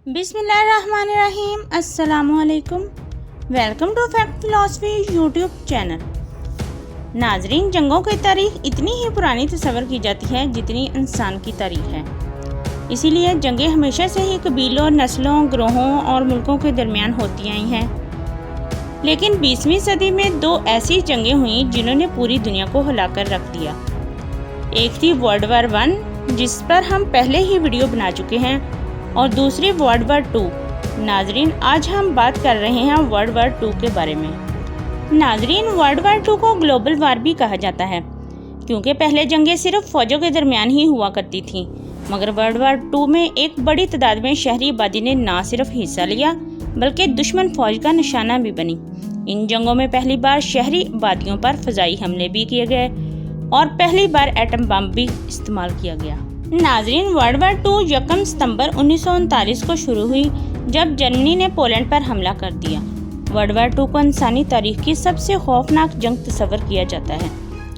بسم اللہ الرحمن الرحیم۔ السلام علیکم، welcome to Fact Philosophy YouTube channel. ناظرین، جنگوں کی تاریخ اتنی ہی پرانی تصور کی جاتی ہے جتنی انسان کی تاریخ ہے۔ اسی لیے جنگیں ہمیشہ سے ہی قبیلوں، نسلوں، گروہوں اور ملکوں کے درمیان ہوتی آئی ہیں۔ لیکن 20ویں صدی میں دو ایسی جنگیں ہوئیں جنہوں نے پوری دنیا کو ہلا کر رکھ دیا۔ ایک تھی ورلڈ وار 1، جس پر ہم پہلے ہی ویڈیو بنا چکے ہیں، اور دوسری ورلڈ وار 2۔ ناظرین، آج ہم بات کر رہے ہیں ورلڈ وار 2 کے بارے میں۔ ناظرین، ورلڈ وار 2 کو گلوبل وار بھی کہا جاتا ہے، کیونکہ پہلے جنگیں صرف فوجوں کے درمیان ہی ہوا کرتی تھیں، مگر ورلڈ وار 2 میں ایک بڑی تعداد میں شہری آبادی نے نہ صرف حصہ لیا بلکہ دشمن فوج کا نشانہ بھی بنی۔ ان جنگوں میں پہلی بار شہری آبادیوں پر فضائی حملے بھی کیے گئے اور پہلی بار ایٹم بم بھی استعمال کیا گیا۔ ناظرین، ورلڈ وار 2 یکم ستمبر 1939 کو شروع ہوئی، جب جرمنی نے پولینڈ پر حملہ کر دیا۔ ورلڈ وار 2 کو انسانی تاریخ کی سب سے خوفناک جنگ تصور کیا جاتا ہے،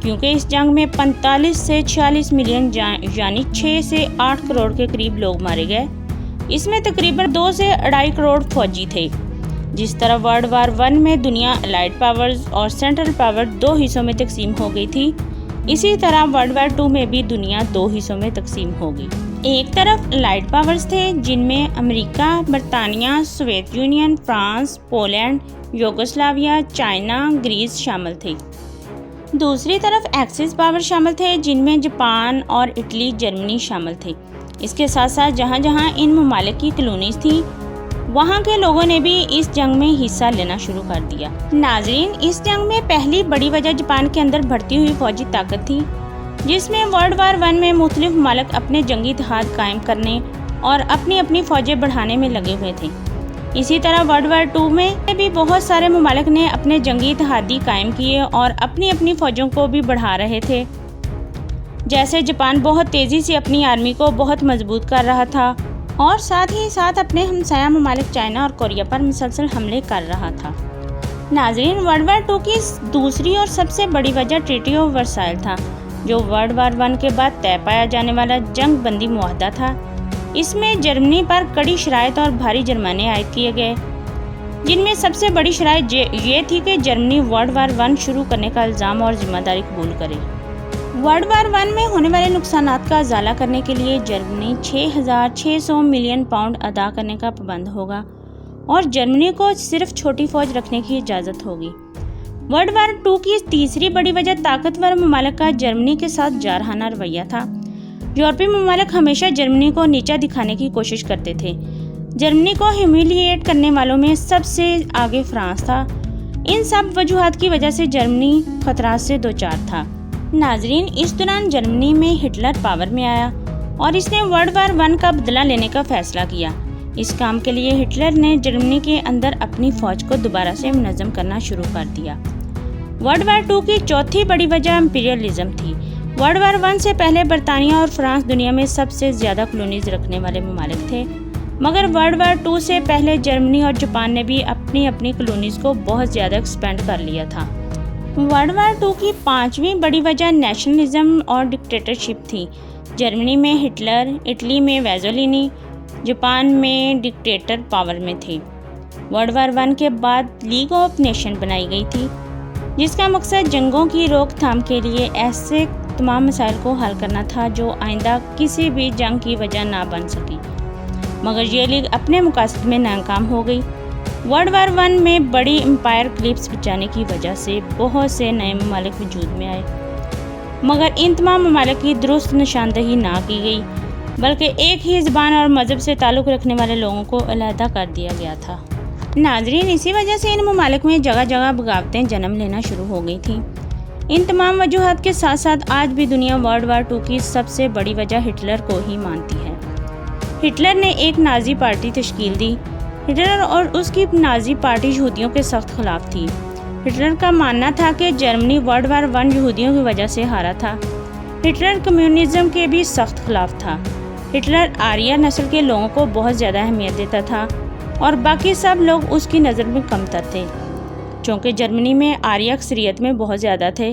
کیونکہ اس جنگ میں 45 سے 46 ملین یعنی 6 سے 8 کروڑ کے قریب لوگ مارے گئے۔ اس میں تقریباً 2 سے 2.5 کروڑ فوجی تھے۔ جس طرح ورلڈ وار 1 میں دنیا الائڈ پاورز اور سینٹرل پاور 2 حصوں میں تقسیم ہو گئی تھی، اسی طرح ورلڈ وار 2 میں بھی دنیا 2 حصوں میں تقسیم ہوگی۔ ایک طرف الائڈ پاورز تھے، جن میں امریکہ، برطانیہ، Soviet Union, France, Poland, Yugoslavia, China, Greece شامل تھے۔ دوسری طرف ایکسس پاور شامل تھے، جن میں جاپان اور اٹلی، جرمنی شامل تھے۔ اس کے ساتھ ساتھ جہاں جہاں ان ممالک کی کالونیز تھیں، وہاں کے لوگوں نے بھی اس جنگ میں حصہ لینا شروع کر دیا۔ ناظرین، اس جنگ میں پہلی بڑی وجہ جاپان کے اندر بڑھتی ہوئی فوجی طاقت تھی، جس میں ورلڈ وار 1 میں مختلف ممالک اپنے جنگی اتحاد قائم کرنے اور اپنی فوجیں بڑھانے میں لگے ہوئے تھے۔ اسی طرح ورلڈ وار 2 میں بھی بہت سارے ممالک نے اپنے جنگی اتحادی قائم کیے اور اپنی فوجوں کو بھی بڑھا رہے تھے۔ جیسے جاپان بہت تیزی سے اپنی آرمی کو بہت مضبوط کر رہا تھا اور ساتھ ہی ساتھ اپنے ہمسایہ ممالک چائنا اور کوریا پر مسلسل حملے کر رہا تھا۔ ناظرین، ورلڈ وار 2 کی دوسری اور سب سے بڑی وجہ ٹریٹی آف ورسائل تھا، جو ورلڈ وار 1 کے بعد طے پایا جانے والا جنگ بندی معاہدہ تھا۔ اس میں جرمنی پر کڑی شرائط اور بھاری جرمانے عائد کیے گئے، جن میں سب سے بڑی شرائط یہ تھی کہ جرمنی ورلڈ وار 1 شروع کرنے کا الزام اور ذمہ داری قبول کرے۔ ورلڈ وار 1 میں ہونے والے نقصانات کا ازالہ کرنے کے لیے جرمنی 6,600 ملین پاؤنڈ ادا کرنے کا پابند ہوگا اور جرمنی کو صرف چھوٹی فوج رکھنے کی اجازت ہوگی۔ ورلڈ وار 2 کی تیسری بڑی وجہ طاقتور ممالک کا جرمنی کے ساتھ جارحانہ رویہ تھا۔ یورپی ممالک ہمیشہ جرمنی کو نیچا دکھانے کی کوشش کرتے تھے۔ جرمنی کو ہیومیلیٹ کرنے والوں میں سب سے آگے فرانس تھا۔ ان سب وجوہات کی وجہ سے جرمنی خطرات سے دوچار تھا۔ ناظرین، اس دوران جرمنی میں ہٹلر پاور میں آیا اور اس نے ورلڈ وار 1 کا بدلہ لینے کا فیصلہ کیا۔ اس کام کے لیے ہٹلر نے جرمنی کے اندر اپنی فوج کو دوبارہ سے منظم کرنا شروع کر دیا۔ ورلڈ وار 2 کی چوتھی بڑی وجہ امپیریلزم تھی۔ ورلڈ وار 1 سے پہلے برطانیہ اور فرانس دنیا میں سب سے زیادہ کالونیز رکھنے والے ممالک تھے، مگر ورلڈ وار 2 سے پہلے جرمنی اور جاپان نے بھی اپنی کالونیز کو بہت زیادہ ایکسپینڈ کر لیا تھا۔ ورلڈ وار 2 کی پانچویں بڑی وجہ نیشنلزم اور ڈکٹیٹرشپ تھی۔ جرمنی میں ہٹلر، اٹلی میں ویزولینی، جاپان میں ڈکٹیٹر پاور میں تھے۔ ورلڈ وار 1 کے بعد لیگ آف نیشن بنائی گئی تھی، جس کا مقصد جنگوں کی روک تھام کے لیے ایسے تمام مسائل کو حل کرنا تھا جو آئندہ کسی بھی جنگ کی وجہ نہ بن سکی، مگر یہ لیگ اپنے مقاصد میں ناکام ہو گئی۔ ورلڈ وار 1 میں بڑی امپائر کلپس بچانے کی وجہ سے بہت سے نئے ممالک وجود میں آئے، مگر ان تمام ممالک کی درست نشاندہی نہ کی گئی، بلکہ ایک ہی زبان اور مذہب سے تعلق رکھنے والے لوگوں کو علیحدہ کر دیا گیا تھا۔ ناظرین، اسی وجہ سے ان ممالک میں جگہ جگہ بغاوتیں جنم لینا شروع ہو گئی تھیں۔ ان تمام وجوہات کے ساتھ ساتھ آج بھی دنیا ورلڈ وار 2 کی سب سے بڑی وجہ ہٹلر کو ہی مانتی ہے۔ ہٹلر نے ایک نازی پارٹی تشکیل دی۔ ہٹلر اور اس کی نازی پارٹی یہودیوں کے سخت خلاف تھی۔ ہٹلر کا ماننا تھا کہ جرمنی ورلڈ وار 1 یہودیوں کی وجہ سے ہارا تھا۔ ہٹلر کمیونزم کے بھی سخت خلاف تھا۔ ہٹلر آریہ نسل کے لوگوں کو بہت زیادہ اہمیت دیتا تھا اور باقی سب لوگ اس کی نظر میں کم تر تھے۔ چونکہ جرمنی میں آریہ اکثریت میں بہت زیادہ تھے،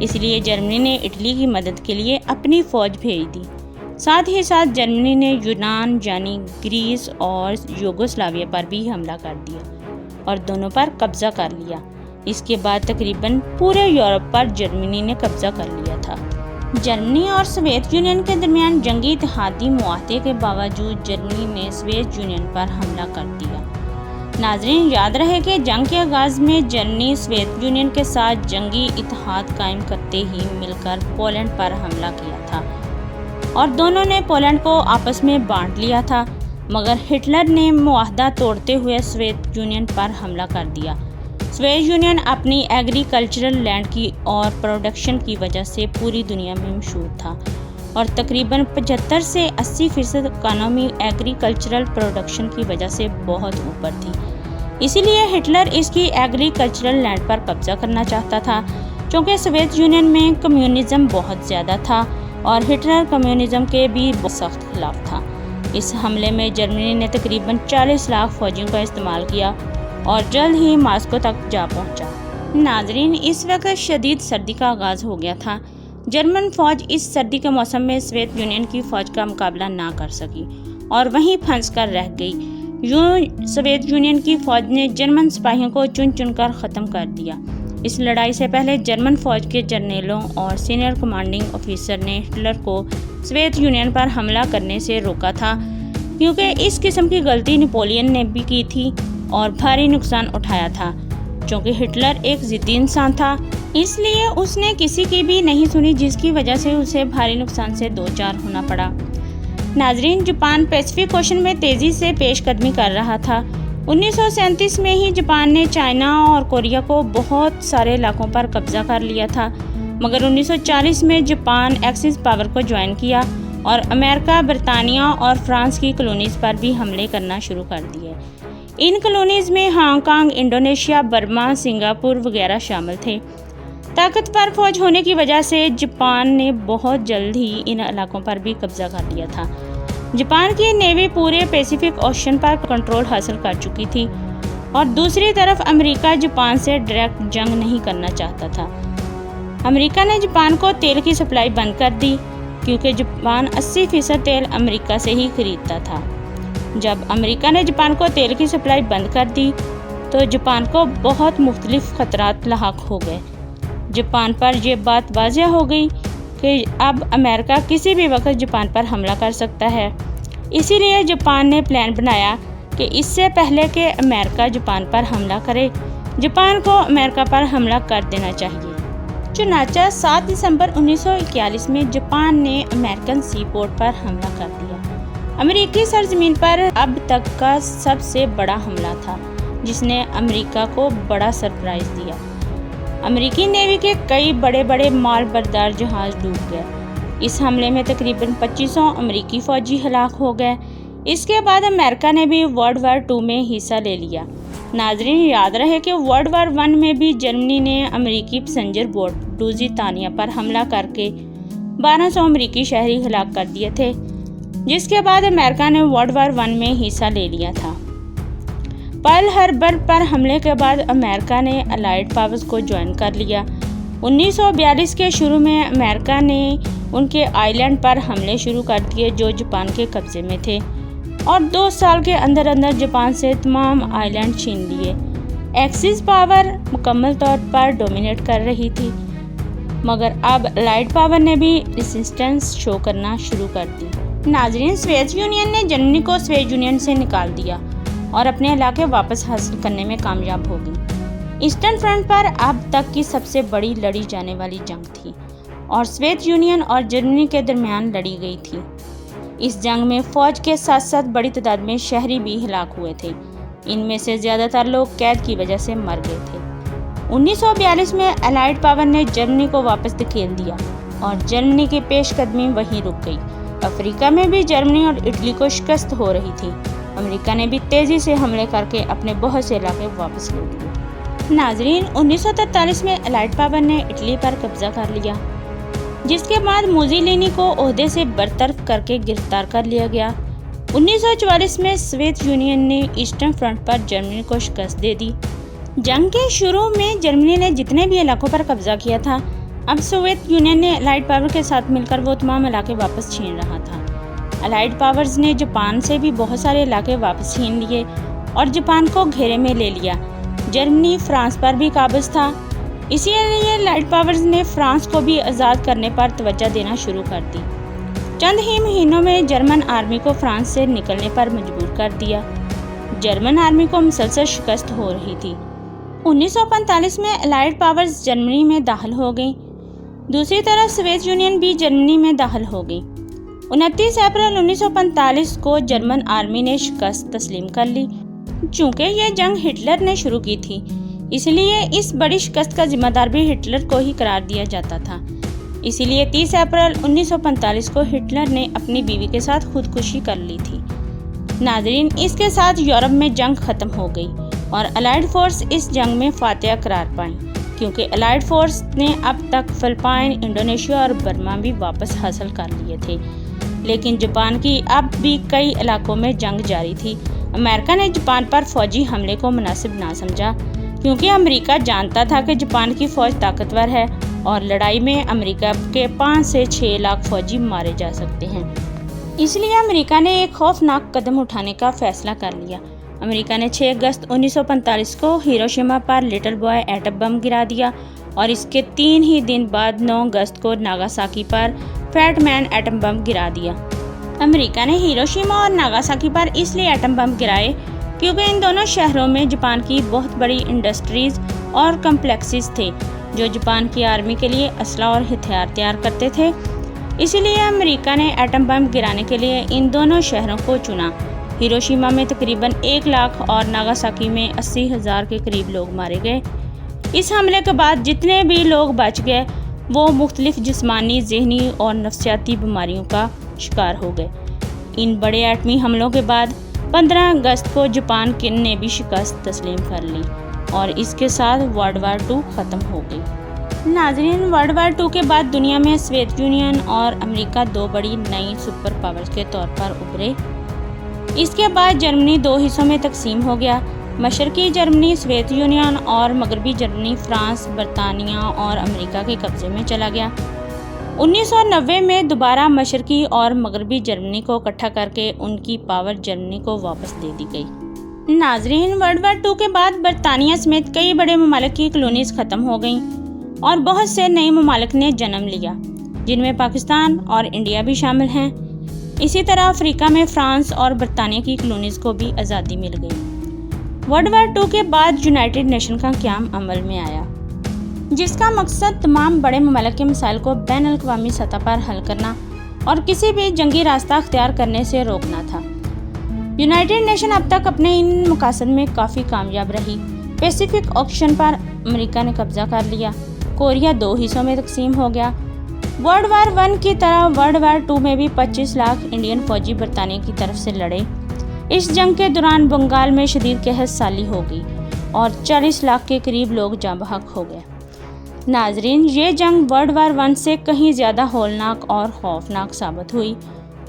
اس لیے جرمنی نے اٹلی کی مدد کے لیے اپنی فوج بھیج دی۔ ساتھ ہی ساتھ جرمنی نے یونان یعنی گریس اور یوگوسلاویہ پر بھی حملہ کر دیا اور دونوں پر قبضہ کر لیا۔ اس کے بعد تقریباً پورے یورپ پر جرمنی نے قبضہ کر لیا تھا۔ جرمنی اور سوویت یونین کے درمیان جنگی اتحادی معاہدے کے باوجود جرمنی نے سوویت یونین پر حملہ کر دیا۔ ناظرین، یاد رہے کہ جنگ کے آغاز میں جرمنی سوویت یونین کے ساتھ جنگی اتحاد قائم کرتے ہی مل کر پولینڈ پر حملہ کیا تھا اور دونوں نے پولینڈ کو آپس میں بانٹ لیا تھا، مگر ہٹلر نے معاہدہ توڑتے ہوئے سوویت یونین پر حملہ کر دیا۔ سوویت یونین اپنی ایگریکلچرل لینڈ کی اور پروڈکشن کی وجہ سے پوری دنیا میں مشہور تھا اور تقریباً 75 سے 80% اکانومی ایگریکلچرل پروڈکشن کی وجہ سے بہت اوپر تھی۔ اسی لیے ہٹلر اس کی ایگریکلچرل لینڈ پر قبضہ کرنا چاہتا تھا، چونکہ سوویت یونین میں کمیونزم بہت زیادہ تھا اور ہٹلر کمیونزم کے بھی بہت سخت خلاف تھا۔ اس حملے میں جرمنی نے تقریباً 40 لاکھ فوجیوں کا استعمال کیا اور جلد ہی ماسکو تک جا پہنچا۔ ناظرین، اس وقت شدید سردی کا آغاز ہو گیا تھا۔ جرمن فوج اس سردی کے موسم میں سوویت یونین کی فوج کا مقابلہ نہ کر سکی اور وہیں پھنس کر رہ گئی۔ یوں سوویت یونین کی فوج نے جرمن سپاہیوں کو چن چن کر ختم کر دیا۔ اس لڑائی سے پہلے جرمن فوج کے جرنیلوں اور سینئر کمانڈنگ آفیسر نے ہٹلر کو سوویت یونین پر حملہ کرنے سے روکا تھا، کیونکہ اس قسم کی غلطی نپولین نے بھی کی تھی اور بھاری نقصان اٹھایا تھا۔ چونکہ ہٹلر ایک ضدی انسان تھا، اس لیے اس نے کسی کی بھی نہیں سنی، جس کی وجہ سے اسے بھاری نقصان سے دوچار ہونا پڑا۔ ناظرین، جاپان پیسفک اوشن میں تیزی سے پیش قدمی کر رہا تھا۔ 1937 میں ہی جاپان نے چائنا اور کوریا کو بہت سارے علاقوں پر قبضہ کر لیا تھا، مگر 1940 میں جاپان ایکسس پاور کو جوائن کیا اور امریکہ، برطانیہ اور فرانس کی کالونیز پر بھی حملے کرنا شروع کر دیے۔ ان کالونیز میں Hong Kong, Indonesia, Burma, Singapore وغیرہ شامل تھے۔ طاقتور فوج ہونے کی وجہ سے جاپان نے بہت جلد ہی ان علاقوں پر بھی قبضہ کر لیا تھا۔ جاپان کی نیوی پورے پیسفک اوشن پر کنٹرول حاصل کر چکی تھی اور دوسری طرف امریکہ جاپان سے ڈائریکٹ جنگ نہیں کرنا چاہتا تھا۔ امریکہ نے جاپان کو تیل کی سپلائی بند کر دی، کیونکہ جاپان 80% تیل امریکہ سے ہی خریدتا تھا۔ جب امریکہ نے جاپان کو تیل کی سپلائی بند کر دی تو جاپان کو بہت مختلف خطرات لاحق ہو گئے۔ جاپان پر یہ بات واضح ہو گئی کہ اب امریکہ کسی بھی وقت جاپان پر حملہ کر سکتا ہے۔ اسی لیے جاپان نے پلان بنایا کہ اس سے پہلے کہ امریکہ جاپان پر حملہ کرے، جاپان کو امریکہ پر حملہ کر دینا چاہیے۔ چنانچہ 7 دسمبر 1941 میں جاپان نے امریکن سی پورٹ پر حملہ کر دیا۔ امریکی سرزمین پر اب تک کا سب سے بڑا حملہ تھا، جس نے امریکہ کو بڑا سرپرائز دیا۔ امریکی نیوی کے کئی بڑے بڑے مال بردار جہاز ڈوب گئے۔ اس حملے میں تقریباً 2500 امریکی فوجی ہلاک ہو گئے۔ اس کے بعد امریکہ نے بھی ورلڈ وار 2 میں حصہ لے لیا۔ ناظرین، یاد رہے کہ ورلڈ وار 1 میں بھی جرمنی نے امریکی پیسنجر بوٹ لوزیتانیا پر حملہ کر کے 1200 امریکی شہری ہلاک کر دیے تھے، جس کے بعد امریکہ نے ورلڈ وار 1 میں حصہ لے لیا تھا۔ پرل ہاربر پر حملے کے بعد امریکہ نے الائیڈ پاورز کو جوائن کر لیا۔ 1942 کے شروع میں امریکہ نے ان کے آئی لینڈ پر حملے شروع کر دیے جو جاپان کے قبضے میں تھے، اور 2 سال کے اندر اندر جاپان سے تمام آئی لینڈ چھین لیے۔ ایکسس پاور مکمل طور پر ڈومینیٹ کر رہی تھی، مگر اب الائیڈ پاور نے بھی ریزسٹنس شو کرنا شروع کر دی۔ ناظرین، سوویت یونین نے جرمنی کو سوویت یونین سے نکال دیا اور اپنے علاقے واپس حاصل کرنے میں کامیاب ہو گئی۔ ایسٹرن فرنٹ پر اب تک کی سب سے بڑی لڑی جانے والی جنگ تھی اور سوویت یونین اور جرمنی کے درمیان لڑی گئی تھی۔ اس جنگ میں فوج کے ساتھ ساتھ بڑی تعداد میں شہری بھی ہلاک ہوئے تھے۔ ان میں سے زیادہ تر لوگ قید کی وجہ سے مر گئے تھے۔ 1942 میں الائیڈ پاور نے جرمنی کو واپس دھکیل دیا اور جرمنی کی پیش قدمی وہیں رک گئی۔ افریقہ میں بھی جرمنی اور اٹلی کو شکست ہو رہی تھی۔ امریکہ نے بھی تیزی سے حملے کر کے اپنے بہت سے علاقے واپس لے لیے۔ ناظرین، 1943 میں الائیڈ پاور نے اٹلی پر قبضہ کر لیا، جس کے بعد موزولینی کو عہدے سے برطرف کر کے گرفتار کر لیا گیا۔ 1944 میں سوویت یونین نے ایسٹرن فرنٹ پر جرمنی کو شکست دے دی، جنگ کے شروع میں جرمنی نے جتنے بھی علاقوں پر قبضہ کیا تھا، اب سوویت یونین نے الائڈ پاور کے ساتھ مل کر وہ تمام علاقے واپس چھین رہا تھا۔ الائڈ پاورز نے جاپان سے بھی بہت سارے علاقے واپس چھین لیے اور جاپان کو گھیرے میں لے لیا۔ جرمنی فرانس پر بھی قابض تھا، اسی لیے الائڈ پاورز نے فرانس کو بھی آزاد کرنے پر توجہ دینا شروع کر دی۔ چند ہی مہینوں میں جرمن آرمی کو فرانس سے نکلنے پر مجبور کر دیا۔ جرمن آرمی کو مسلسل شکست ہو رہی تھی۔ 1945 میں الائڈ پاورز جرمنی میں داخل ہو گئیں، دوسری طرف سوویت یونین بھی جرمنی میں داخل ہو گئی۔ 29 اپریل 1945 کو جرمن آرمی نے شکست تسلیم کر لی۔ چونکہ یہ جنگ ہٹلر نے شروع کی تھی، اس لیے اس بڑی شکست کا ذمہ دار بھی ہٹلر کو ہی قرار دیا جاتا تھا۔ اسی لیے 30 اپریل 1945 کو ہٹلر نے اپنی بیوی کے ساتھ خودکشی کر لی تھی۔ ناظرین، اس کے ساتھ یورپ میں جنگ ختم ہو گئی اور الائڈ فورس اس جنگ میں فاتح قرار پائیں، کیونکہ الائڈ فورس نے اب تک فلپائن، انڈونیشیا اور برما بھی واپس حاصل کر لیے تھے، لیکن جاپان کی اب بھی کئی علاقوں میں جنگ جاری تھی۔ امریکہ نے جاپان پر فوجی حملے کو مناسب نہ سمجھا، کیونکہ امریکہ جانتا تھا کہ جاپان کی فوج طاقتور ہے اور لڑائی میں امریکہ کے 5 سے 6 لاکھ فوجی مارے جا سکتے ہیں۔ اس لیے امریکہ نے ایک خوفناک قدم اٹھانے کا فیصلہ کر لیا۔ امریکہ نے 6 اگست 1945 کو ہیروشیما پر لٹل بوائے ایٹم بم گرا دیا اور اس کے 3 ہی دن بعد 9 اگست کو ناگاساکی پر فیٹ مین ایٹم بم گرا دیا۔ امریکہ نے ہیروشیما اور ناگاساکی پر اس لیے ایٹم بم گرائے کیونکہ ان دونوں شہروں میں جاپان کی بہت بڑی انڈسٹریز اور کمپلیکسز تھے جو جاپان کی آرمی کے لیے اسلحہ اور ہتھیار تیار کرتے تھے۔ اسی لیے امریکہ نے ایٹم بم گرانے کے لیے ان دونوں شہروں کو چنا۔ ہیروشیما میں تقریباً 1 لاکھ اور ناگاساکی میں 80,000 کے قریب لوگ مارے گئے۔ اس حملے کے بعد جتنے بھی لوگ بچ گئے وہ مختلف جسمانی، ذہنی اور نفسیاتی بیماریوں کا شکار ہو گئے۔ ان بڑے ایٹمی حملوں کے بعد 15 اگست کو جاپان نے بھی شکست تسلیم کر لی اور اس کے ساتھ ورلڈ وار 2 ختم ہو گئی۔ ناظرین، ورلڈ وار 2 کے بعد دنیا میں سوویت یونین اور امریکہ 2 بڑی نئی سپر پاورز کے طور پر ابھرے۔ اس کے بعد جرمنی 2 حصوں میں تقسیم ہو گیا، مشرقی جرمنی سوویت یونین اور مغربی جرمنی فرانس، برطانیہ اور امریکہ کے قبضے میں چلا گیا۔ 1990 میں دوبارہ مشرقی اور مغربی جرمنی کو اکٹھا کر کے ان کی پاور جرمنی کو واپس دے دی گئی۔ ناظرین، ورلڈ وار 2 کے بعد برطانیہ سمیت کئی بڑے ممالک کی کالونیز ختم ہو گئیں اور بہت سے نئے ممالک نے جنم لیا، جن میں پاکستان اور انڈیا بھی شامل ہیں۔ اسی طرح افریقہ میں فرانس اور برطانیہ کی کالونیز کو بھی آزادی مل گئی۔ ورلڈ وار 2 کے بعد یونائٹڈ نیشن کا قیام عمل میں آیا، جس کا مقصد تمام بڑے ممالک کے مسائل کو بین الاقوامی سطح پر حل کرنا اور کسی بھی جنگی راستہ اختیار کرنے سے روکنا تھا۔ یونائٹڈ نیشن اب تک اپنے ان مقاصد میں کافی کامیاب رہی۔ پیسیفک اوشین پر امریکہ نے قبضہ کر لیا، کوریا 2 حصوں میں تقسیم ہو گیا۔ ورلڈ وار 1 کی طرح ورلڈ وار 2 میں بھی 25 لاکھ انڈین فوجی برطانیہ کی طرف سے لڑے۔ اس جنگ کے دوران بنگال میں شدید قحط سالی ہو گئی اور 40 لاکھ کے قریب لوگ جاں بحق ہو گئے۔ ناظرین، یہ جنگ ورلڈ وار 1 سے کہیں زیادہ ہولناک اور خوفناک ثابت ہوئی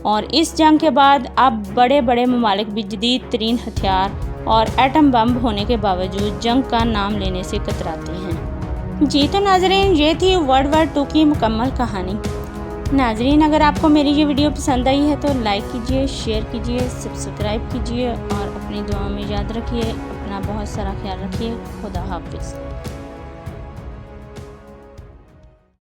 اور اس جنگ کے بعد اب بڑے بڑے ممالک بھی جدید ترین ہتھیار اور ایٹم بم ہونے کے باوجود جنگ کا نام لینے سے کتراتے ہیں۔ جی تو ناظرین، یہ تھی ورلڈ وار 2 کی مکمل کہانی۔ ناظرین، اگر آپ کو میری یہ ویڈیو پسند آئی ہے تو لائک کیجئے، شیئر کیجئے، سبسکرائب کیجئے اور اپنی دعاؤں میں یاد رکھیے۔ اپنا بہت سارا خیال رکھیے۔ خدا حافظ۔